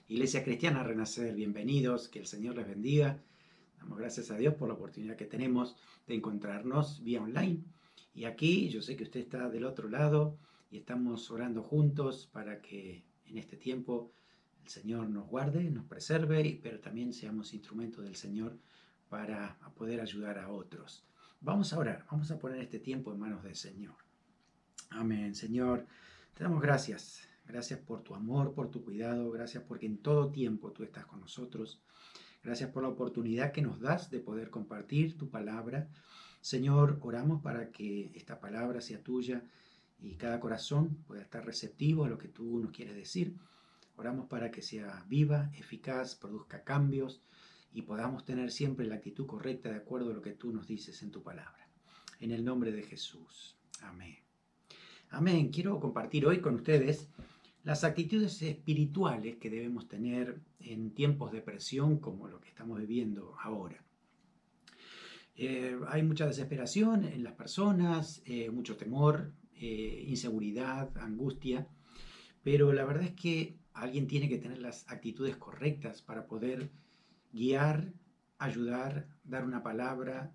Iglesia Cristiana Renacer, bienvenidos, que el Señor les bendiga. Damos gracias a Dios por la oportunidad que tenemos de encontrarnos vía online. Y aquí yo sé que usted está del otro lado y estamos orando juntos para que en este tiempo el Señor nos guarde, nos preserve, pero también seamos instrumentos del Señor para poder ayudar a otros. Vamos a orar, vamos a poner este tiempo en manos del Señor. Amén, Señor. Te damos gracias. Gracias por tu amor, por tu cuidado. Gracias porque en todo tiempo tú estás con nosotros. Gracias por la oportunidad que nos das de poder compartir tu palabra. Señor, oramos para que esta palabra sea tuya y cada corazón pueda estar receptivo a lo que tú nos quieres decir. Oramos para que sea viva, eficaz, produzca cambios y podamos tener siempre la actitud correcta de acuerdo a lo que tú nos dices en tu palabra. En el nombre de Jesús. Amén. Amén. Quiero compartir hoy con ustedes las actitudes espirituales que debemos tener en tiempos de presión como lo que estamos viviendo ahora. Hay mucha desesperación en las personas, mucho temor, inseguridad, angustia, pero la verdad es que alguien tiene que tener las actitudes correctas para poder guiar, ayudar, dar una palabra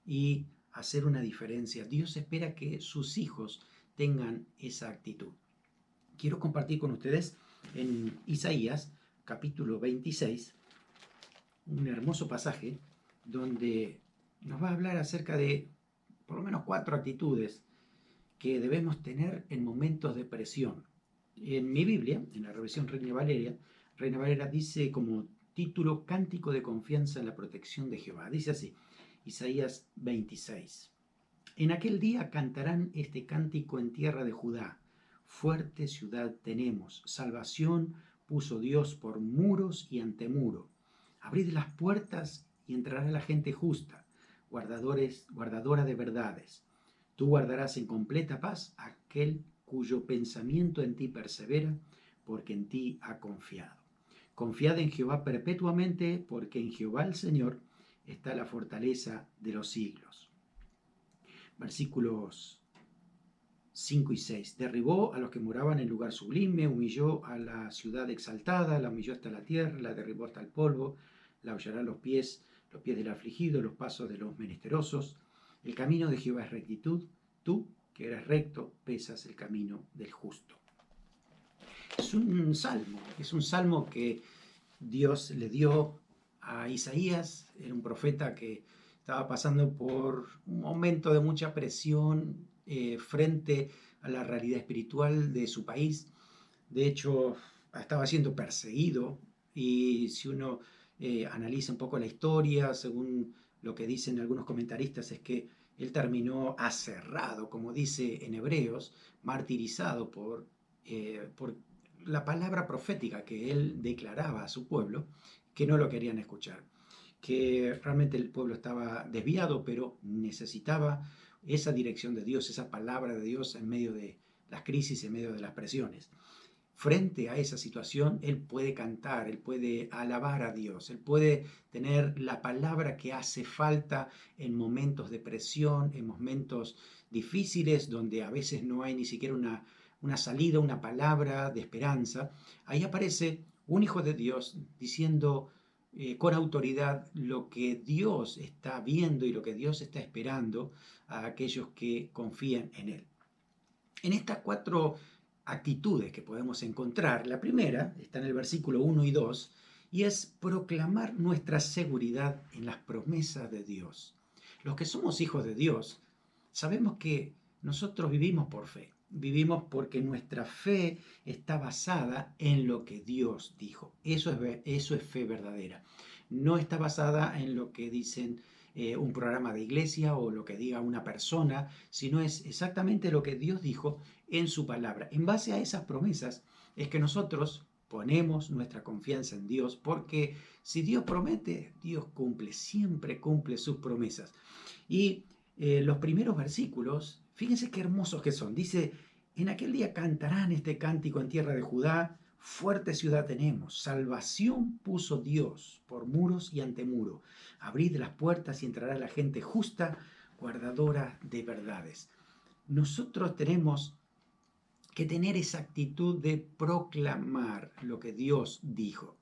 y hacer una diferencia. Dios espera que sus hijos tengan esa actitud. Quiero compartir con ustedes en Isaías capítulo 26 un hermoso pasaje donde nos va a hablar acerca de por lo menos 4 actitudes que debemos tener en momentos de presión. En mi Biblia, en la revisión Reina Valera dice como título Cántico de confianza en la protección de Jehová. Dice así, Isaías 26. En aquel día cantarán este cántico en tierra de Judá. Fuerte ciudad tenemos, salvación puso Dios por muros y antemuro. Abrid las puertas y entrará la gente justa, guardadora de verdades. Tú guardarás en completa paz a aquel cuyo pensamiento en ti persevera, porque en ti ha confiado. Confiad en Jehová perpetuamente, porque en Jehová el Señor está la fortaleza de los siglos. Versículos 5 y 6. Derribó a los que moraban en lugar sublime, humilló a la ciudad exaltada, la humilló hasta la tierra, la derribó hasta el polvo, la hollará los pies del afligido, los pasos de los menesterosos. El camino de Jehová es rectitud, tú, que eres recto, pesas el camino del justo. Es un salmo que Dios le dio a Isaías, era un profeta que estaba pasando por un momento de mucha presión frente a la realidad espiritual de su país. De hecho, estaba siendo perseguido y si uno analiza un poco la historia, según lo que dicen algunos comentaristas, es que él terminó aserrado, como dice en Hebreos, martirizado por la palabra profética que él declaraba a su pueblo, que no lo querían escuchar, que realmente el pueblo estaba desviado, pero necesitaba esa dirección de Dios, esa palabra de Dios en medio de las crisis, en medio de las presiones. Frente a esa situación, él puede cantar, él puede alabar a Dios, él puede tener la palabra que hace falta en momentos de presión, en momentos difíciles, donde a veces no hay ni siquiera una salida, una palabra de esperanza. Ahí aparece un hijo de Dios diciendo con autoridad lo que Dios está viendo y lo que Dios está esperando a aquellos que confían en Él. En estas 4 actitudes que podemos encontrar, la primera está en el versículo 1 y 2, y es proclamar nuestra seguridad en las promesas de Dios. Los que somos hijos de Dios, sabemos que nosotros vivimos por fe. Vivimos porque nuestra fe está basada en lo que Dios dijo. Eso es fe verdadera. No está basada en lo que dicen un programa de iglesia o lo que diga una persona, sino es exactamente lo que Dios dijo en su palabra. En base a esas promesas es que nosotros ponemos nuestra confianza en Dios, porque si Dios promete, Dios cumple, siempre cumple sus promesas. Y los primeros versículos, fíjense qué hermosos que son. Dice, en aquel día cantarán este cántico en tierra de Judá, fuerte ciudad tenemos, salvación puso Dios por muros y antemuro. Abrid las puertas y entrará la gente justa, guardadora de verdades. Nosotros tenemos que tener esa actitud de proclamar lo que Dios dijo.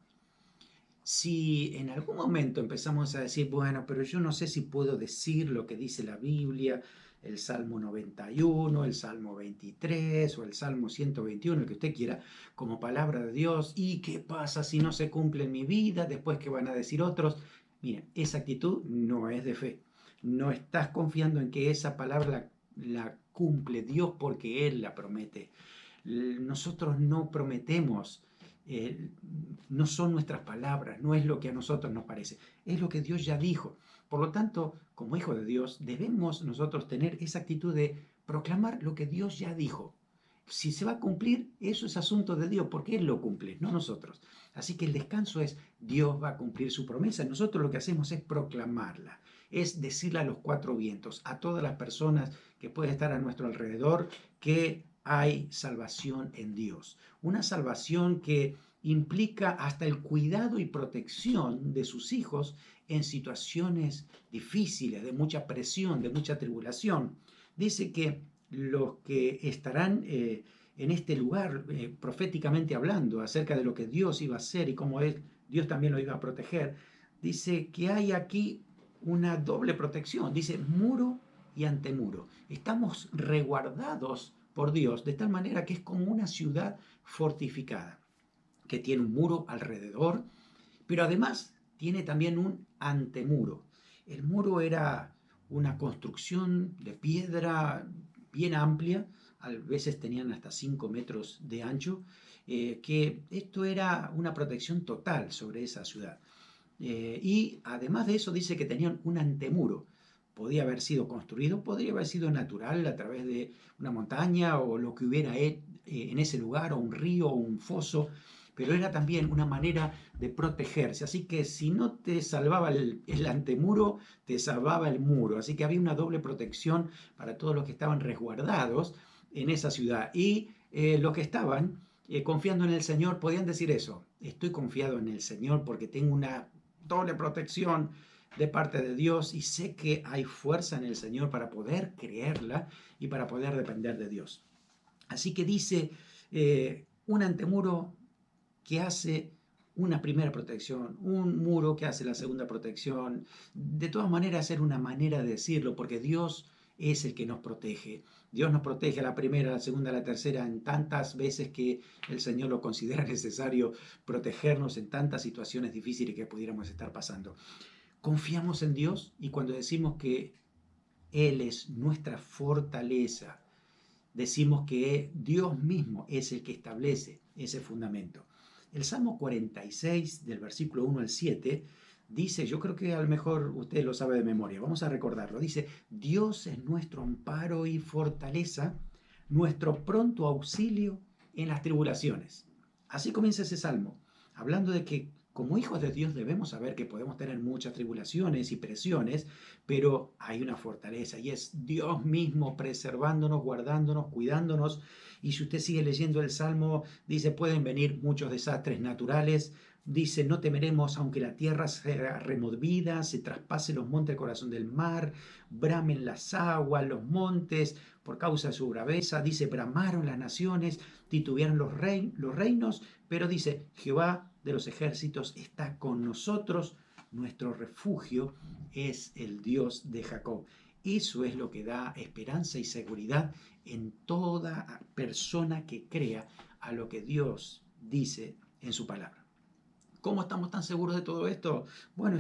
Si en algún momento empezamos a decir, bueno, pero yo no sé si puedo decir lo que dice la Biblia, el Salmo 91, el Salmo 23 o el Salmo 121, el que usted quiera, como palabra de Dios, ¿y qué pasa si no se cumple en mi vida? Después, ¿qué van a decir otros? Miren, esa actitud no es de fe. No estás confiando en que esa palabra la cumple Dios porque Él la promete. Nosotros no prometemos, eh, no son nuestras palabras, no es lo que a nosotros nos parece, es lo que Dios ya dijo. Por lo tanto, como hijo de Dios, debemos nosotros tener esa actitud de proclamar lo que Dios ya dijo. Si se va a cumplir, eso es asunto de Dios, porque Él lo cumple, no nosotros. Así que el descanso es, Dios va a cumplir su promesa. Nosotros lo que hacemos es proclamarla, es decirle a los cuatro vientos, a todas las personas que pueden estar a nuestro alrededor, que hay salvación en Dios. Una salvación que implica hasta el cuidado y protección de sus hijos en situaciones difíciles, de mucha presión, de mucha tribulación. Dice que los que estarán en este lugar, proféticamente hablando, acerca de lo que Dios iba a hacer y cómo Dios también lo iba a proteger, dice que hay aquí una doble protección. Dice muro y antemuro. Estamos reguardados por Dios de tal manera que es como una ciudad fortificada, que tiene un muro alrededor, pero además tiene también un antemuro. El muro era una construcción de piedra bien amplia, a veces tenían hasta 5 metros de ancho, que esto era una protección total sobre esa ciudad. Y además de eso dice que tenían un antemuro. Podía haber sido construido, podría haber sido natural a través de una montaña o lo que hubiera en ese lugar, o un río o un foso, pero era también una manera de protegerse. Así que si no te salvaba el antemuro, te salvaba el muro. Así que había una doble protección para todos los que estaban resguardados en esa ciudad. Y los que estaban confiando en el Señor podían decir eso. Estoy confiado en el Señor porque tengo una doble protección de parte de Dios y sé que hay fuerza en el Señor para poder creerla y para poder depender de Dios. Así que dice un antemuro que hace una primera protección, un muro que hace la segunda protección. De todas maneras, era una manera de decirlo, porque Dios es el que nos protege. Dios nos protege a la primera, a la segunda, a la tercera, en tantas veces que el Señor lo considera necesario protegernos en tantas situaciones difíciles que pudiéramos estar pasando. Confiamos en Dios y cuando decimos que Él es nuestra fortaleza, decimos que Dios mismo es el que establece ese fundamento. El Salmo 46, del versículo 1 al 7, dice, yo creo que a lo mejor usted lo sabe de memoria, vamos a recordarlo, dice, Dios es nuestro amparo y fortaleza, nuestro pronto auxilio en las tribulaciones. Así comienza ese salmo, hablando de que como hijos de Dios debemos saber que podemos tener muchas tribulaciones y presiones, pero hay una fortaleza y es Dios mismo preservándonos, guardándonos, cuidándonos. Y si usted sigue leyendo el Salmo, dice, pueden venir muchos desastres naturales. Dice, no temeremos aunque la tierra sea removida, se traspase los montes del corazón del mar, bramen las aguas, los montes, por causa de su braveza. Dice, bramaron las naciones, titubearon los reinos, pero dice, Jehová de los ejércitos está con nosotros, nuestro refugio es el Dios de Jacob. Eso es lo que da esperanza y seguridad en toda persona que crea a lo que Dios dice en su palabra. ¿Cómo estamos tan seguros de todo esto? Bueno,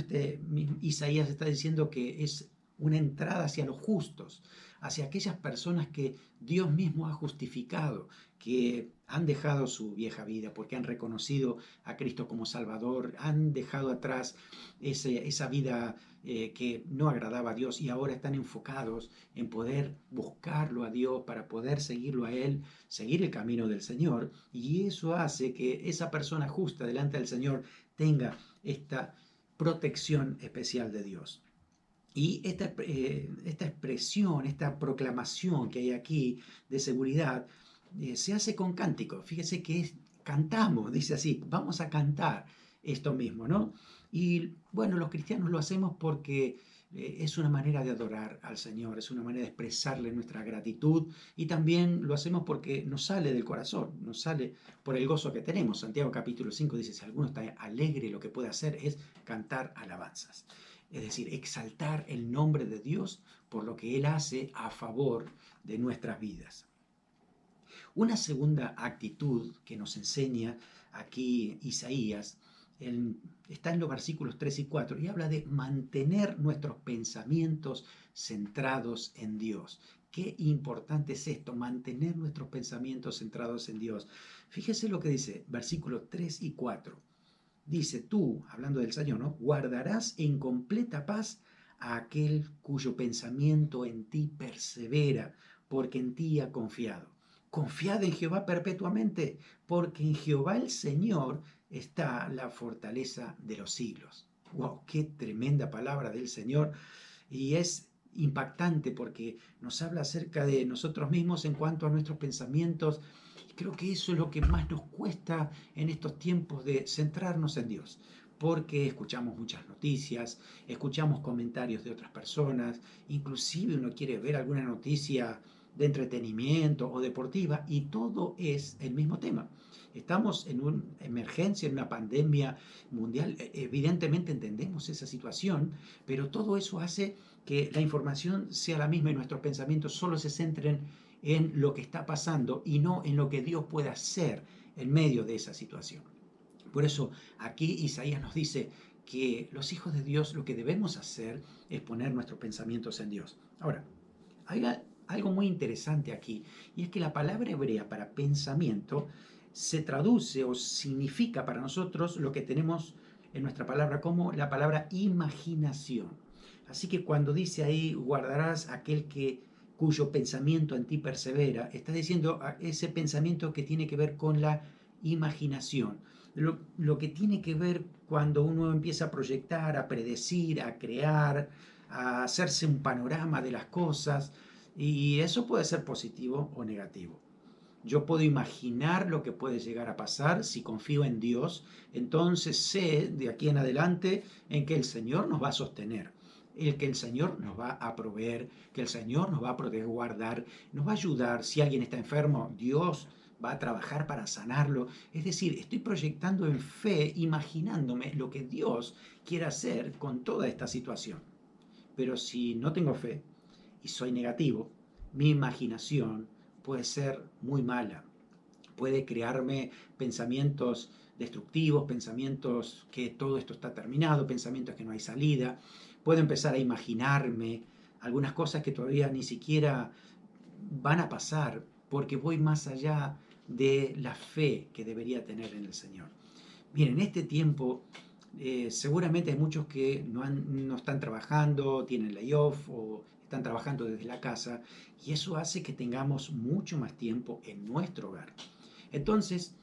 Isaías está diciendo que es una entrada hacia los justos, hacia aquellas personas que Dios mismo ha justificado, que han dejado su vieja vida porque han reconocido a Cristo como Salvador, han dejado atrás esa vida que no agradaba a Dios y ahora están enfocados en poder buscarlo a Dios para poder seguirlo a Él, seguir el camino del Señor, y eso hace que esa persona justa delante del Señor tenga esta protección especial de Dios. Y esta expresión, esta proclamación que hay aquí de seguridad, se hace con cántico. Fíjese que cantamos, dice así, vamos a cantar esto mismo, ¿no? Y bueno, los cristianos lo hacemos porque Es una manera de adorar al Señor, es una manera de expresarle nuestra gratitud y también lo hacemos porque nos sale del corazón, nos sale por el gozo que tenemos. Santiago capítulo 5 dice, si alguno está alegre, lo que puede hacer es cantar alabanzas. Es decir, exaltar el nombre de Dios por lo que Él hace a favor de nuestras vidas. Una segunda actitud que nos enseña aquí Isaías está en los versículos 3 y 4 y habla de mantener nuestros pensamientos centrados en Dios. Qué importante es esto, mantener nuestros pensamientos centrados en Dios. Fíjese lo que dice, versículos 3 y 4. Dice, tú, hablando del Señor, ¿no? Guardarás en completa paz a aquel cuyo pensamiento en ti persevera, porque en ti ha confiado. Confiad en Jehová perpetuamente, porque en Jehová el Señor está la fortaleza de los siglos. ¡Wow! ¡Qué tremenda palabra del Señor! Y es impactante porque nos habla acerca de nosotros mismos en cuanto a nuestros pensamientos. Creo que eso es lo que más nos cuesta en estos tiempos de centrarnos en Dios, porque escuchamos muchas noticias, escuchamos comentarios de otras personas, inclusive uno quiere ver alguna noticia de entretenimiento o deportiva y todo es el mismo tema. Estamos en una emergencia, en una pandemia mundial, evidentemente entendemos esa situación, pero todo eso hace que la información sea la misma y nuestros pensamientos solo se centren en lo que está pasando y no en lo que Dios puede hacer en medio de esa situación. Por eso aquí Isaías nos dice que los hijos de Dios lo que debemos hacer es poner nuestros pensamientos en Dios. Ahora, hay algo muy interesante aquí, y es que la palabra hebrea para pensamiento se traduce o significa para nosotros lo que tenemos en nuestra palabra como la palabra imaginación. Así que cuando dice ahí, guardarás aquel cuyo pensamiento en ti persevera, está diciendo ese pensamiento que tiene que ver con la imaginación. Lo que tiene que ver cuando uno empieza a proyectar, a predecir, a crear, a hacerse un panorama de las cosas, y eso puede ser positivo o negativo. Yo puedo imaginar lo que puede llegar a pasar si confío en Dios, entonces sé de aquí en adelante en que el Señor nos va a sostener, que el Señor nos va a proveer, que el Señor nos va a proteger, guardar, nos va a ayudar. Si alguien está enfermo, Dios va a trabajar para sanarlo. Es decir, estoy proyectando en fe, imaginándome lo que Dios quiere hacer con toda esta situación. Pero si no tengo fe y soy negativo, mi imaginación puede ser muy mala. Puede crearme pensamientos destructivos, pensamientos que todo esto está terminado, pensamientos que no hay salida. Puedo empezar a imaginarme algunas cosas que todavía ni siquiera van a pasar porque voy más allá de la fe que debería tener en el Señor. Miren, en este tiempo seguramente hay muchos que no están trabajando, tienen layoff o están trabajando desde la casa y eso hace que tengamos mucho más tiempo en nuestro hogar. Entonces,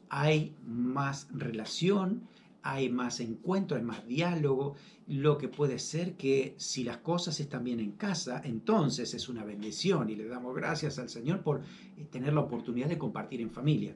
hay más relación, hay más encuentro, hay más diálogo, lo que puede ser que si las cosas están bien en casa, entonces es una bendición y le damos gracias al Señor por tener la oportunidad de compartir en familia.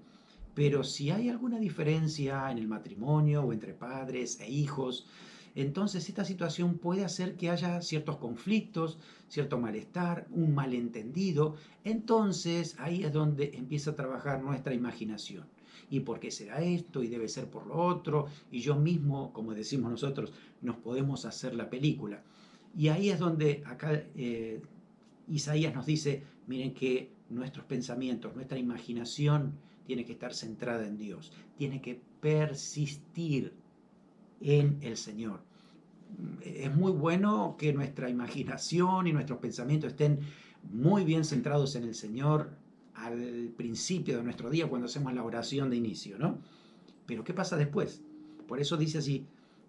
Pero si hay alguna diferencia en el matrimonio o entre padres e hijos, entonces esta situación puede hacer que haya ciertos conflictos, cierto malestar, un malentendido. Entonces ahí es donde empieza a trabajar nuestra imaginación. ¿Y por qué será esto? Y debe ser por lo otro. Y yo mismo, como decimos nosotros, nos podemos hacer la película. Y ahí es donde acá Isaías nos dice, miren que nuestros pensamientos, nuestra imaginación tiene que estar centrada en Dios, tiene que persistir en el Señor. Es muy bueno que nuestra imaginación y nuestros pensamientos estén muy bien centrados en el Señor al principio de nuestro día cuando hacemos la oración de inicio, ¿no? Pero ¿qué pasa después? Por eso dice así,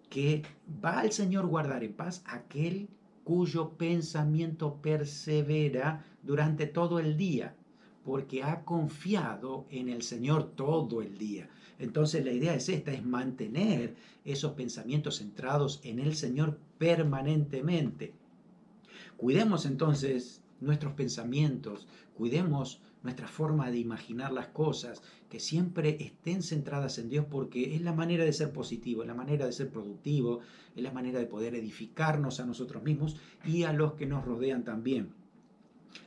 que va al Señor guardar en paz aquel cuyo pensamiento persevera durante todo el día, porque ha confiado en el Señor todo el día. Entonces la idea es esta, es mantener esos pensamientos centrados en el Señor permanentemente. Cuidemos entonces nuestros pensamientos, cuidemos nuestra forma de imaginar las cosas, que siempre estén centradas en Dios, porque es la manera de ser positivo, es la manera de ser productivo, es la manera de poder edificarnos a nosotros mismos y a los que nos rodean también.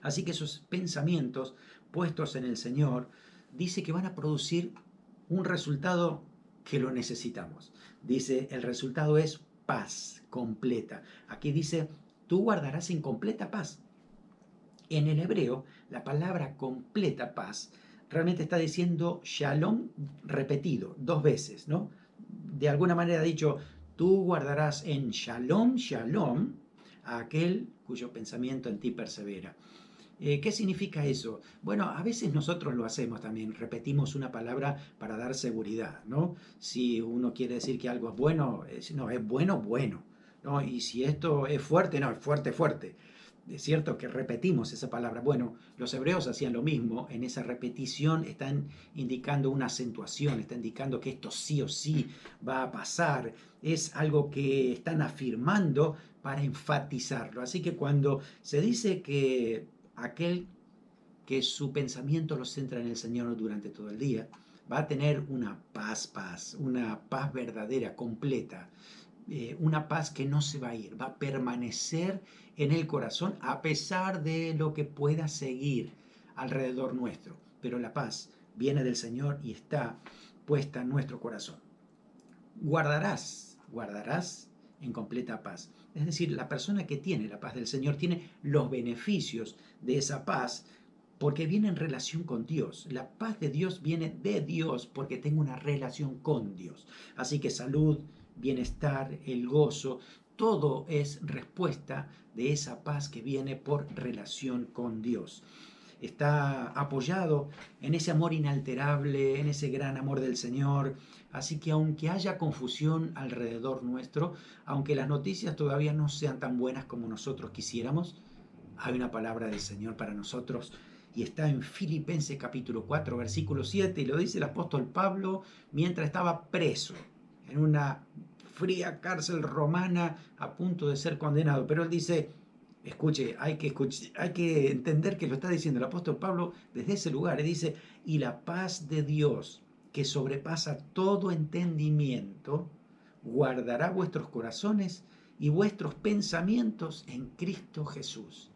Así que esos pensamientos puestos en el Señor dice que van a producir un resultado que lo necesitamos. Dice, el resultado es paz completa. Aquí dice, tú guardarás en completa paz. En el hebreo, la palabra completa paz realmente está diciendo shalom repetido dos veces, ¿no? De alguna manera ha dicho, tú guardarás en shalom, shalom, a aquel cuyo pensamiento en ti persevera. ¿Qué significa eso? Bueno, a veces nosotros lo hacemos también, repetimos una palabra para dar seguridad, ¿no? Si uno quiere decir que algo es bueno, no, es bueno, bueno, ¿no? Y si esto es fuerte, no, es fuerte, fuerte. Es cierto que repetimos esa palabra. Bueno, los hebreos hacían lo mismo. En esa repetición están indicando una acentuación, está indicando que esto sí o sí va a pasar. Es algo que están afirmando para enfatizarlo. Así que cuando se dice que aquel que su pensamiento lo centra en el Señor durante todo el día, va a tener una paz, una paz verdadera, completa, una paz que no se va a ir, va a permanecer en el corazón a pesar de lo que pueda seguir alrededor nuestro. Pero la paz viene del Señor y está puesta en nuestro corazón. Guardarás en completa paz. Es decir, la persona que tiene la paz del Señor tiene los beneficios de esa paz porque viene en relación con Dios. La paz de Dios viene de Dios porque tengo una relación con Dios. Así que salud, bienestar, el gozo, todo es respuesta de esa paz que viene por relación con Dios. Está apoyado en ese amor inalterable, en ese gran amor del Señor. Así que aunque haya confusión alrededor nuestro, aunque las noticias todavía no sean tan buenas como nosotros quisiéramos, hay una palabra del Señor para nosotros y está en Filipenses capítulo 4, versículo 7, y lo dice el apóstol Pablo mientras estaba preso en una fría cárcel romana a punto de ser condenado. Pero él dice, hay que entender que lo está diciendo el apóstol Pablo desde ese lugar. Él dice, y la paz de Dios, que sobrepasa todo entendimiento, guardará vuestros corazones y vuestros pensamientos en Cristo Jesús.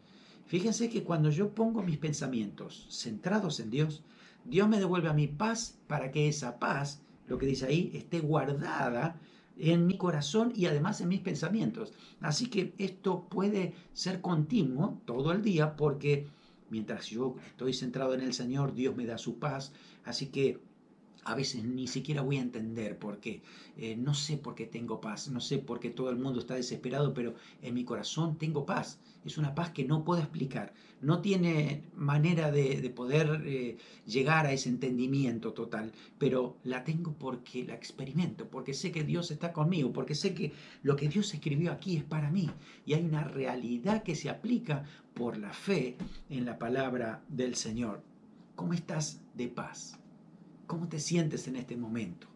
Fíjense que cuando yo pongo mis pensamientos centrados en Dios, Dios me devuelve a mi paz para que esa paz, lo que dice ahí, esté guardada en mi corazón y además en mis pensamientos. Así que esto puede ser continuo todo el día porque mientras yo estoy centrado en el Señor, Dios me da su paz. Así que a veces ni siquiera voy a entender por qué. No sé por qué tengo paz, no sé por qué todo el mundo está desesperado, pero en mi corazón tengo paz. Es una paz que no puedo explicar. No tiene manera de poder llegar a ese entendimiento total, pero la tengo porque la experimento, porque sé que Dios está conmigo, porque sé que lo que Dios escribió aquí es para mí. Y hay una realidad que se aplica por la fe en la palabra del Señor. ¿Cómo estás de paz? ¿Cómo te sientes en este momento?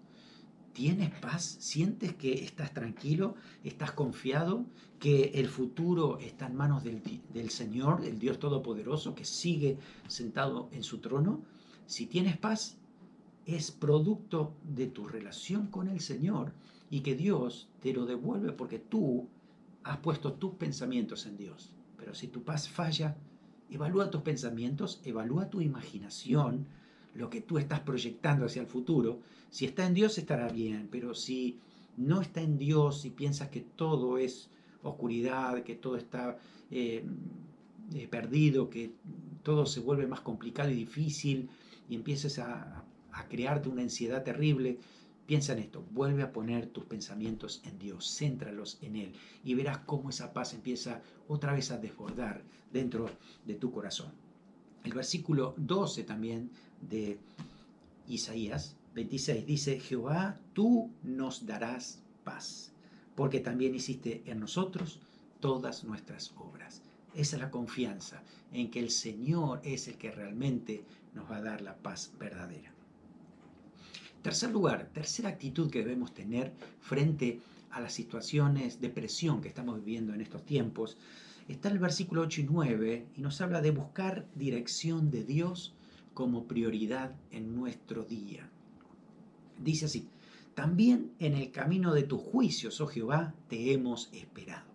¿Tienes paz? ¿Sientes que estás tranquilo? ¿Estás confiado? ¿Que el futuro está en manos del Señor, el Dios Todopoderoso, que sigue sentado en su trono? Si tienes paz, es producto de tu relación con el Señor y que Dios te lo devuelve porque tú has puesto tus pensamientos en Dios. Pero si tu paz falla, evalúa tus pensamientos, evalúa tu imaginación, lo que tú estás proyectando hacia el futuro. Si está en Dios estará bien, pero si no está en Dios y piensas que todo es oscuridad, que todo está eh, perdido, que todo se vuelve más complicado y difícil y empieces a crearte una ansiedad terrible, piensa en esto, vuelve a poner tus pensamientos en Dios, céntralos en Él y verás cómo esa paz empieza otra vez a desbordar dentro de tu corazón. El versículo 12 también de Isaías 26 dice, Jehová, tú nos darás paz, porque también hiciste en nosotros todas nuestras obras. Esa es la confianza en que el Señor es el que realmente nos va a dar la paz verdadera. Tercer lugar, tercera actitud que debemos tener frente a las situaciones de presión que estamos viviendo en estos tiempos, está el versículo 8 y 9 y nos habla de buscar dirección de Dios como prioridad en nuestro día. Dice así: también en el camino de tus juicios, oh Jehová, te hemos esperado.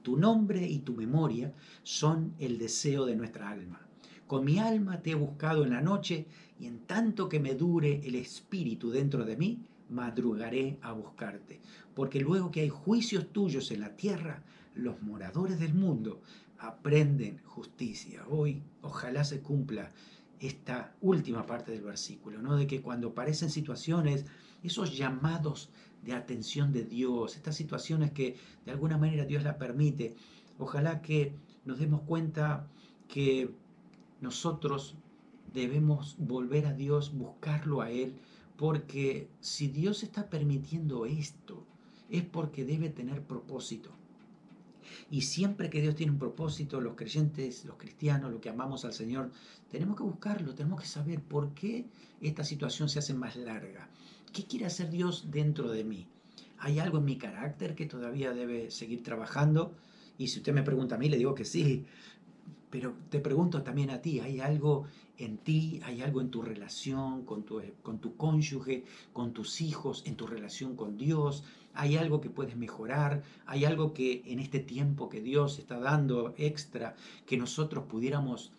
Tu nombre y tu memoria son el deseo de nuestra alma. Con mi alma te he buscado en la noche, y en tanto que me dure el espíritu dentro de mí, madrugaré a buscarte. Porque luego que hay juicios tuyos en la tierra, los moradores del mundo aprenden justicia. Hoy ojalá se cumpla esta última parte del versículo, ¿no? De que cuando aparecen situaciones, esos llamados de atención de Dios, estas situaciones que de alguna manera Dios la permite, ojalá que nos demos cuenta que nosotros debemos volver a Dios, buscarlo a Él, porque si Dios está permitiendo esto, es porque debe tener propósito. Y siempre que Dios tiene un propósito, los creyentes, los cristianos, los que amamos al Señor, tenemos que buscarlo, tenemos que saber por qué esta situación se hace más larga. ¿Qué quiere hacer Dios dentro de mí? ¿Hay algo en mi carácter que todavía debe seguir trabajando? Y si usted me pregunta a mí, le digo que sí. Pero te pregunto también a ti, ¿hay algo en ti, hay algo en tu relación con tu cónyuge, con tus hijos, en tu relación con Dios? ¿Hay algo que puedes mejorar? ¿Hay algo que en este tiempo que Dios está dando extra, que nosotros pudiéramos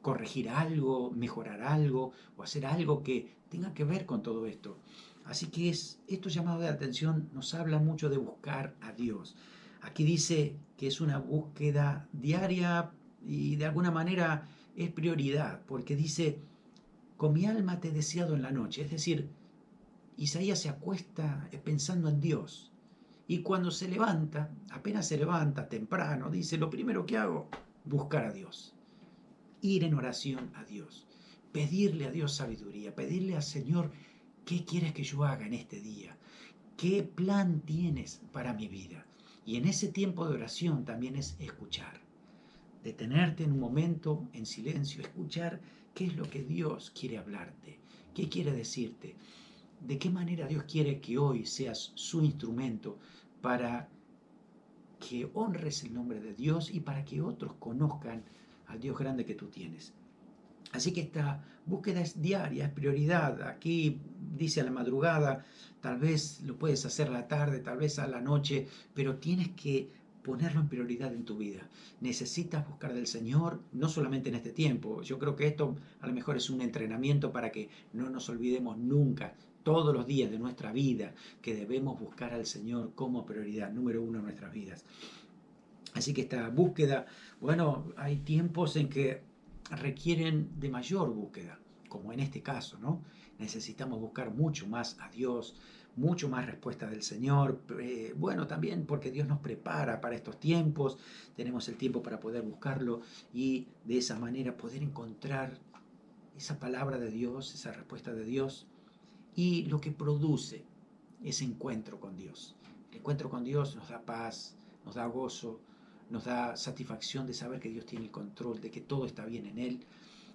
corregir algo, mejorar algo o hacer algo que tenga que ver con todo esto? Así que estos llamados de atención nos hablan mucho de buscar a Dios. Aquí dice que es una búsqueda diaria y de alguna manera es prioridad, porque dice: con mi alma te he deseado en la noche. Es decir, Isaías se acuesta pensando en Dios. Y cuando se levanta, apenas se levanta temprano, dice: lo primero que hago, buscar a Dios. Ir en oración a Dios. Pedirle a Dios sabiduría. Pedirle al Señor: ¿qué quieres que yo haga en este día? ¿Qué plan tienes para mi vida? Y en ese tiempo de oración también es escuchar. Detenerte en un momento en silencio, escuchar qué es lo que Dios quiere hablarte, qué quiere decirte, de qué manera Dios quiere que hoy seas su instrumento para que honres el nombre de Dios y para que otros conozcan al Dios grande que tú tienes. Así que esta búsqueda es diaria, es prioridad. Aquí dice a la madrugada, tal vez lo puedes hacer a la tarde, tal vez a la noche, pero tienes que ponerlo en prioridad en tu vida. Necesitas buscar del Señor, no solamente en este tiempo. Yo creo que esto a lo mejor es un entrenamiento para que no nos olvidemos nunca, todos los días de nuestra vida, que debemos buscar al Señor como prioridad número uno en nuestras vidas. Así que esta búsqueda, bueno, hay tiempos en que requieren de mayor búsqueda, como en este caso, ¿no? Necesitamos buscar mucho más a Dios, mucho más respuesta del Señor. Bueno, también porque Dios nos prepara para estos tiempos, tenemos el tiempo para poder buscarlo y de esa manera poder encontrar esa palabra de Dios, esa respuesta de Dios y lo que produce ese encuentro con Dios. El encuentro con Dios nos da paz, nos da gozo, nos da satisfacción de saber que Dios tiene el control, de que todo está bien en Él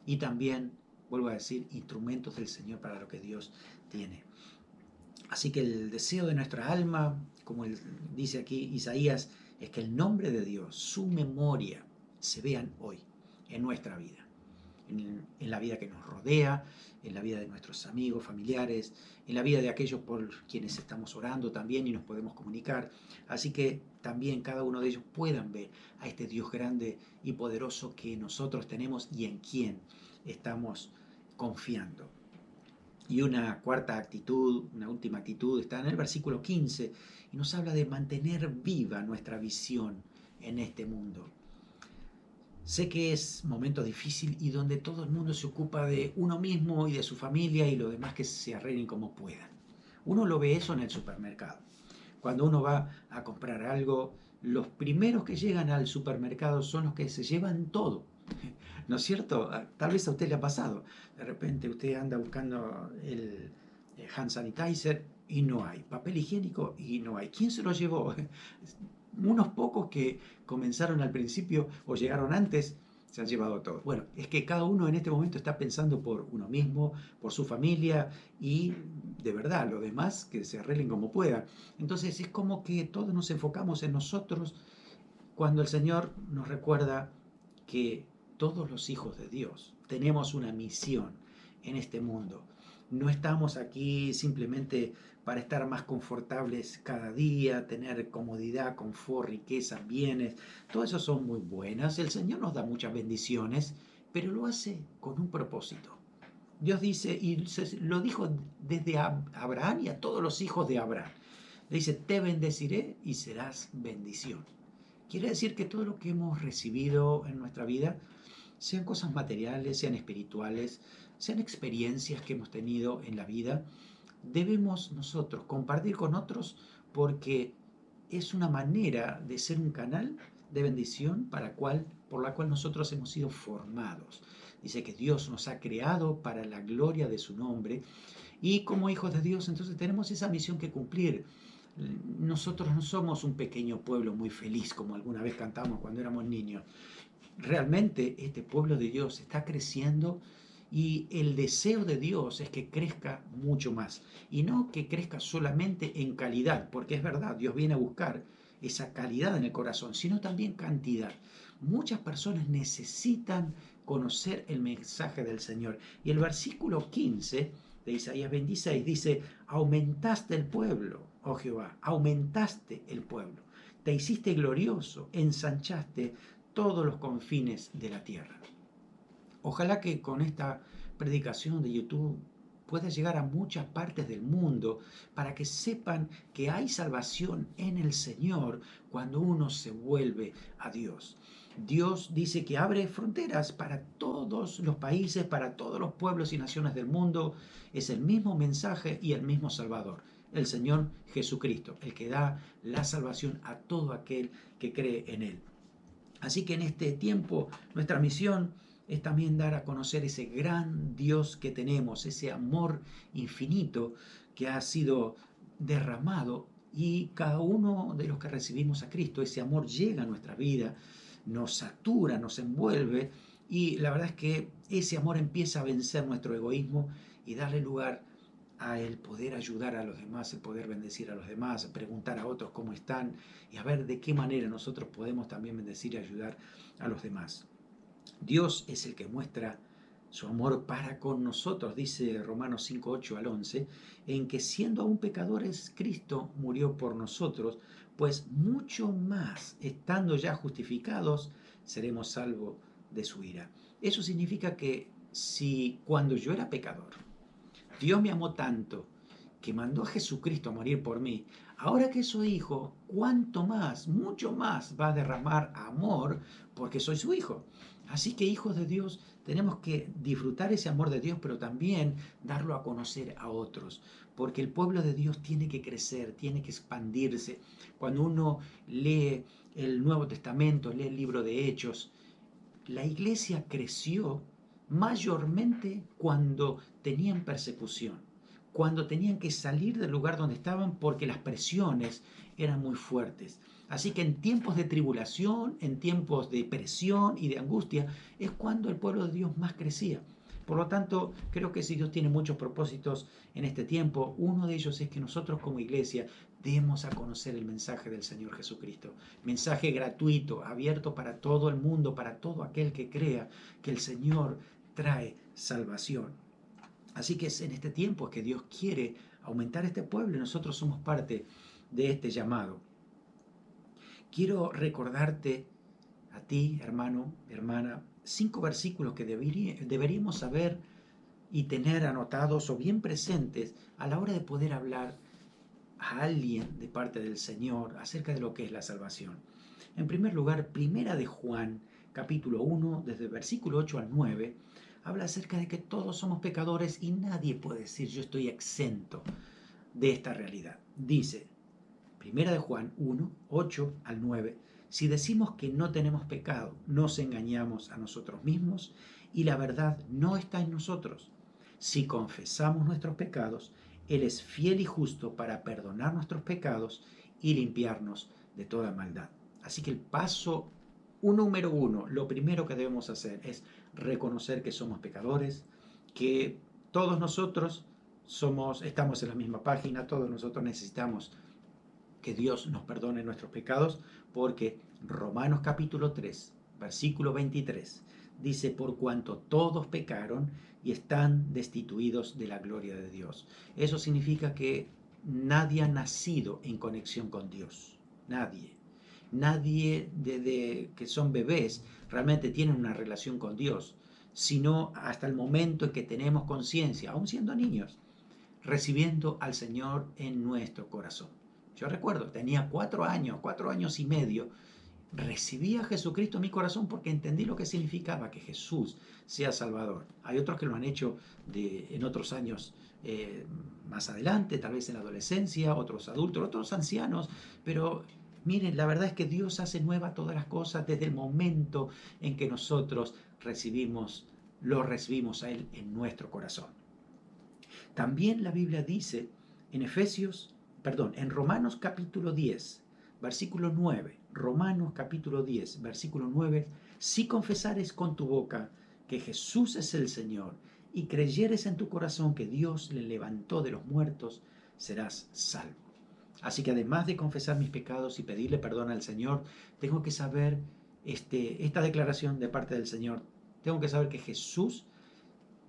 y también, vuelvo a decir, instrumentos del Señor para lo que Dios tiene. Así que el deseo de nuestra alma, como dice aquí Isaías, es que el nombre de Dios, su memoria, se vean hoy en nuestra vida, en la vida que nos rodea, en la vida de nuestros amigos, familiares, en la vida de aquellos por quienes estamos orando también y nos podemos comunicar. Así que también cada uno de ellos puedan ver a este Dios grande y poderoso que nosotros tenemos y en quien estamos confiando. Y una cuarta actitud, una última actitud, está en el versículo 15 y nos habla de mantener viva nuestra visión en este mundo. Sé que es momento difícil y donde todo el mundo se ocupa de uno mismo y de su familia y lo demás que se arreglen como puedan. Uno lo ve eso en el supermercado. Cuando uno va a comprar algo, los primeros que llegan al supermercado son los que se llevan todo. ¿No es cierto? Tal vez a usted le ha pasado. De repente usted anda buscando el hand sanitizer y no hay. Papel higiénico y no hay. ¿Quién se lo llevó? Unos pocos que comenzaron al principio o llegaron antes se han llevado todo. Bueno, es que cada uno en este momento está pensando por uno mismo, por su familia y de verdad, lo demás que se arreglen como puedan. Entonces es como que todos nos enfocamos en nosotros cuando el Señor nos recuerda que todos los hijos de Dios tenemos una misión en este mundo. No estamos aquí simplemente para estar más confortables cada día, tener comodidad, confort, riqueza, bienes. Todo eso son muy buenas. El Señor nos da muchas bendiciones, pero lo hace con un propósito. Dios dice, y lo dijo desde Abraham y a todos los hijos de Abraham. Le dice, te bendeciré y serás bendición. Quiere decir que todo lo que hemos recibido en nuestra vida, sean cosas materiales, sean espirituales, sean experiencias que hemos tenido en la vida, debemos nosotros compartir con otros porque es una manera de ser un canal de bendición por la cual nosotros hemos sido formados. Dice que Dios nos ha creado para la gloria de su nombre y como hijos de Dios entonces tenemos esa misión que cumplir. Nosotros no somos un pequeño pueblo muy feliz como alguna vez cantamos cuando éramos niños. Realmente este pueblo de Dios está creciendo y el deseo de Dios es que crezca mucho más y no que crezca solamente en calidad, porque es verdad, Dios viene a buscar esa calidad en el corazón, sino también cantidad. Muchas personas necesitan conocer el mensaje del Señor. Y el versículo 15 de Isaías 26 dice, aumentaste el pueblo, oh Jehová, aumentaste el pueblo, te hiciste glorioso, ensanchaste todos los confines de la tierra. Ojalá que con esta predicación de YouTube pueda llegar a muchas partes del mundo para que sepan que hay salvación en el Señor cuando uno se vuelve a Dios. Dios dice que abre fronteras para todos los países, para todos los pueblos y naciones del mundo. Es el mismo mensaje y el mismo Salvador, el Señor Jesucristo, el que da la salvación a todo aquel que cree en Él. Así que en este tiempo nuestra misión es también dar a conocer ese gran Dios que tenemos, ese amor infinito que ha sido derramado y cada uno de los que recibimos a Cristo, ese amor llega a nuestra vida, nos satura, nos envuelve y la verdad es que ese amor empieza a vencer nuestro egoísmo y darle lugar a el poder ayudar a los demás, el poder bendecir a los demás, preguntar a otros cómo están y a ver de qué manera nosotros podemos también bendecir y ayudar a los demás. Dios es el que muestra su amor para con nosotros, dice Romanos 5, 8 al 11, en que siendo aún pecadores, Cristo murió por nosotros, pues mucho más, estando ya justificados, seremos salvos de su ira. Eso significa que si cuando yo era pecador, Dios me amó tanto que mandó a Jesucristo a morir por mí. Ahora que soy hijo, cuánto más, mucho más va a derramar amor porque soy su hijo. Así que hijos de Dios, tenemos que disfrutar ese amor de Dios, pero también darlo a conocer a otros, porque el pueblo de Dios tiene que crecer, tiene que expandirse. Cuando uno lee el Nuevo Testamento, lee el libro de Hechos, la iglesia creció mayormente cuando tenían persecución, cuando tenían que salir del lugar donde estaban porque las presiones eran muy fuertes. Así que en tiempos de tribulación, en tiempos de presión y de angustia, es cuando el pueblo de Dios más crecía. Por lo tanto, creo que si Dios tiene muchos propósitos en este tiempo, uno de ellos es que nosotros como iglesia demos a conocer el mensaje del Señor Jesucristo. Mensaje gratuito, abierto para todo el mundo, para todo aquel que crea que el Señor trae salvación. Así que es en este tiempo que Dios quiere aumentar este pueblo y nosotros somos parte de este llamado. Quiero recordarte a ti, hermano, hermana, 5 versículos que deberíamos saber y tener anotados o bien presentes a la hora de poder hablar a alguien de parte del Señor acerca de lo que es la salvación. En primer lugar, Primera de Juan, capítulo 1, desde el versículo 8 al 9, habla acerca de que todos somos pecadores y nadie puede decir yo estoy exento de esta realidad. Dice, Primera de Juan 1, 8 al 9, si decimos que no tenemos pecado, nos engañamos a nosotros mismos y la verdad no está en nosotros. Si confesamos nuestros pecados, Él es fiel y justo para perdonar nuestros pecados y limpiarnos de toda maldad. Así que el paso número uno, lo primero que debemos hacer es reconocer que somos pecadores, que todos nosotros estamos en la misma página, todos nosotros necesitamos que Dios nos perdone nuestros pecados, porque Romanos capítulo 3, versículo 23, dice, por cuanto todos pecaron y están destituidos de la gloria de Dios. Eso significa que nadie ha nacido en conexión con Dios. Nadie. Nadie desde que son bebés realmente tienen una relación con Dios, sino hasta el momento en que tenemos conciencia, aún siendo niños, recibiendo al Señor en nuestro corazón. Yo recuerdo, tenía 4 años y medio, recibí a Jesucristo en mi corazón porque entendí lo que significaba que Jesús sea Salvador. Hay otros que lo han hecho en otros años más adelante, tal vez en la adolescencia, otros adultos, otros ancianos, pero miren, la verdad es que Dios hace nueva todas las cosas desde el momento en que nosotros lo recibimos a Él en nuestro corazón. También la Biblia dice en Romanos capítulo 10, versículo 9, Romanos capítulo 10, versículo 9, si confesares con tu boca que Jesús es el Señor y creyeres en tu corazón que Dios le levantó de los muertos, serás salvo. Así que además de confesar mis pecados y pedirle perdón al Señor, tengo que saber esta declaración de parte del Señor. Tengo que saber que Jesús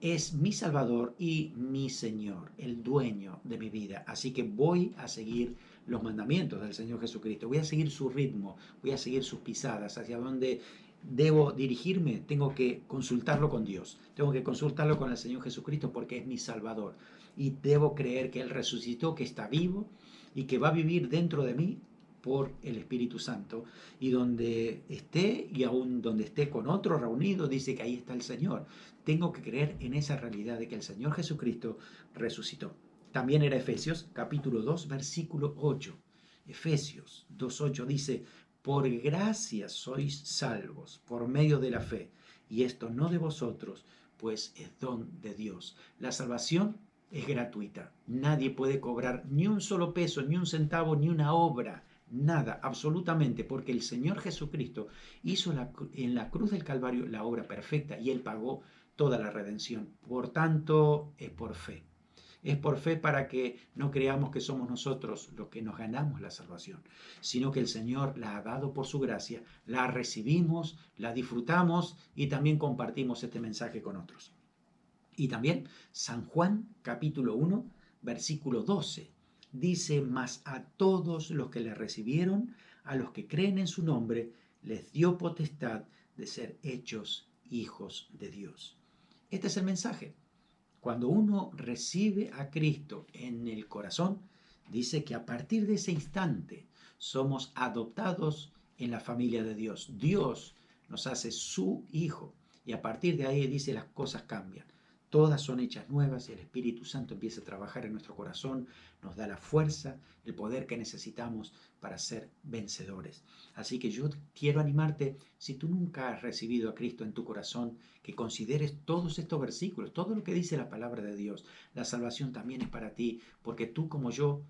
es mi Salvador y mi Señor, el dueño de mi vida. Así que voy a seguir los mandamientos del Señor Jesucristo, voy a seguir su ritmo, voy a seguir sus pisadas, hacia dónde debo dirigirme. Tengo que consultarlo con Dios, tengo que consultarlo con el Señor Jesucristo porque es mi Salvador. Y debo creer que Él resucitó, que está vivo y que va a vivir dentro de mí por el Espíritu Santo, y donde esté, y aún donde esté con otro reunido, dice que ahí está el Señor. Tengo que creer en esa realidad de que el Señor Jesucristo resucitó. También era Efesios capítulo 2 versículo 8. Efesios 2:8 dice, por gracia sois salvos por medio de la fe, y esto no de vosotros, pues es don de Dios. La salvación es gratuita. Nadie puede cobrar ni un solo peso, ni un centavo, ni una obra. Nada, absolutamente, porque el Señor Jesucristo hizo en la cruz del Calvario la obra perfecta y Él pagó toda la redención. Por tanto, es por fe. Es por fe para que no creamos que somos nosotros los que nos ganamos la salvación, sino que el Señor la ha dado por su gracia, la recibimos, la disfrutamos y también compartimos este mensaje con otros. Y también San Juan capítulo 1 versículo 12 dice, mas a todos los que le recibieron, a los que creen en su nombre, les dio potestad de ser hechos hijos de Dios. Este es el mensaje. Cuando uno recibe a Cristo en el corazón, dice que a partir de ese instante somos adoptados en la familia de Dios. Dios nos hace su hijo y a partir de ahí dice las cosas cambian. Todas son hechas nuevas y el Espíritu Santo empieza a trabajar en nuestro corazón, nos da la fuerza, el poder que necesitamos para ser vencedores. Así que yo quiero animarte, si tú nunca has recibido a Cristo en tu corazón, que consideres todos estos versículos, todo lo que dice la palabra de Dios. La salvación también es para ti, porque tú como yo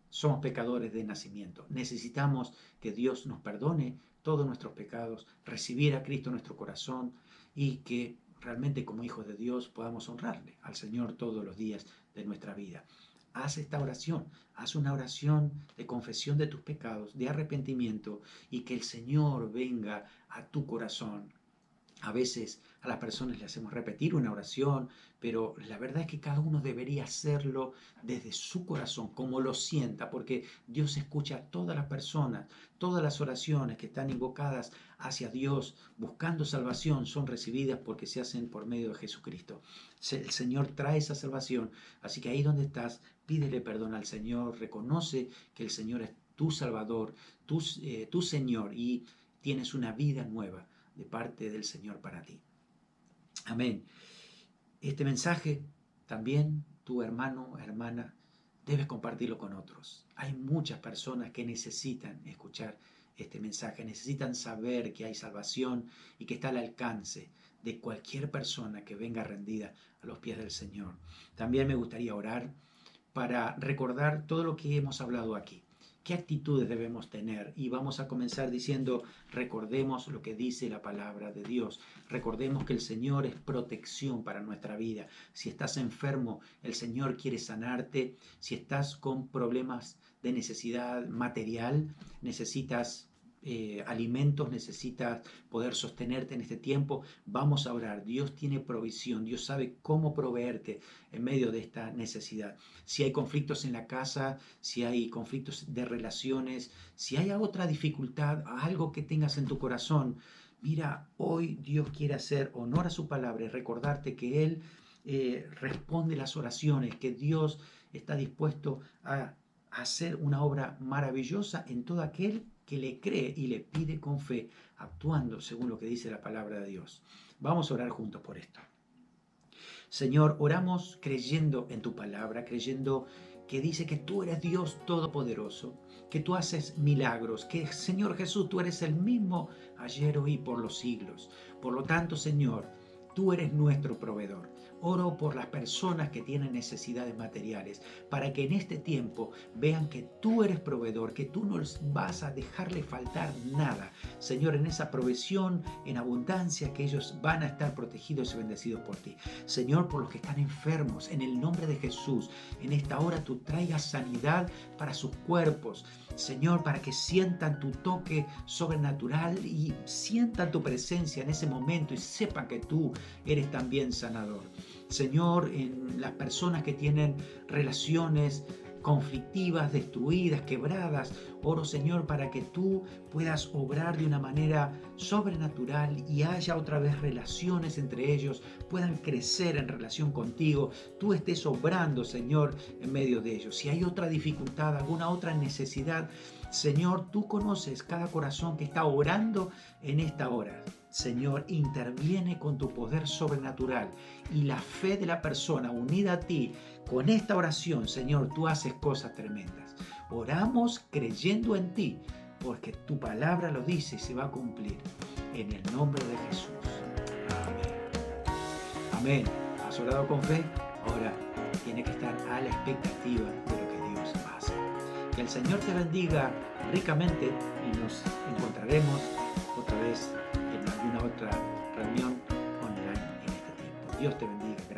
somos pecadores de nacimiento. Necesitamos que Dios nos perdone todos nuestros pecados, recibir a Cristo en nuestro corazón y que realmente como hijos de Dios podamos honrarle al Señor todos los días de nuestra vida. Haz esta oración, haz una oración de confesión de tus pecados, de arrepentimiento, y que el Señor venga a tu corazón. A veces a las personas le hacemos repetir una oración, pero la verdad es que cada uno debería hacerlo desde su corazón, como lo sienta, porque Dios escucha a todas las personas, todas las oraciones que están invocadas hacia Dios, buscando salvación, son recibidas porque se hacen por medio de Jesucristo. El Señor trae esa salvación, así que ahí donde estás, pídele perdón al Señor, reconoce que el Señor es tu Salvador, tu Señor, y tienes una vida nueva de parte del Señor para ti. Amén. Este mensaje también, tu hermano, hermana, debes compartirlo con otros. Hay muchas personas que necesitan escuchar este mensaje, necesitan saber que hay salvación y que está al alcance de cualquier persona que venga rendida a los pies del Señor. También me gustaría orar para recordar todo lo que hemos hablado aquí. ¿Qué actitudes debemos tener? Y vamos a comenzar diciendo, recordemos lo que dice la palabra de Dios. Recordemos que el Señor es protección para nuestra vida. Si estás enfermo, el Señor quiere sanarte. Si estás con problemas de necesidad material, necesitas alimentos, necesitas poder sostenerte en este tiempo, vamos a orar. Dios tiene provisión, Dios sabe cómo proveerte en medio de esta necesidad. Si hay conflictos en la casa, si hay conflictos de relaciones, si hay otra dificultad, algo que tengas en tu corazón, mira, hoy Dios quiere hacer honor a su palabra y recordarte que Él responde las oraciones, que Dios está dispuesto a hacer una obra maravillosa en todo aquel que le cree y le pide con fe, actuando según lo que dice la palabra de Dios. Vamos a orar juntos por esto. Señor, oramos creyendo en tu palabra, creyendo que dice que tú eres Dios todopoderoso, que tú haces milagros, que Señor Jesús, tú eres el mismo ayer, hoy y por los siglos. Por lo tanto, Señor, tú eres nuestro proveedor. Oro por las personas que tienen necesidades materiales, para que en este tiempo vean que tú eres proveedor, que tú no les vas a dejarle faltar nada. Señor, en esa provisión, en abundancia, que ellos van a estar protegidos y bendecidos por ti. Señor, por los que están enfermos, en el nombre de Jesús, en esta hora tú traigas sanidad para sus cuerpos. Señor, para que sientan tu toque sobrenatural y sientan tu presencia en ese momento y sepan que tú eres también sanador. Señor, en las personas que tienen relaciones conflictivas, destruidas, quebradas, oro, Señor, para que tú puedas obrar de una manera sobrenatural y haya otra vez relaciones entre ellos, puedan crecer en relación contigo, tú estés obrando, Señor, en medio de ellos. Si hay otra dificultad, alguna otra necesidad, Señor, tú conoces cada corazón que está orando en esta hora. Señor, interviene con tu poder sobrenatural y la fe de la persona unida a ti. Con esta oración, Señor, tú haces cosas tremendas. Oramos creyendo en ti, porque tu palabra lo dice y se va a cumplir. En el nombre de Jesús. Amén. Amén. ¿Has orado con fe? Ahora tiene que estar a la expectativa de lo que Dios hace. Que el Señor te bendiga ricamente y nos encontraremos otra vez en alguna otra reunión online en este tiempo. Dios te bendiga.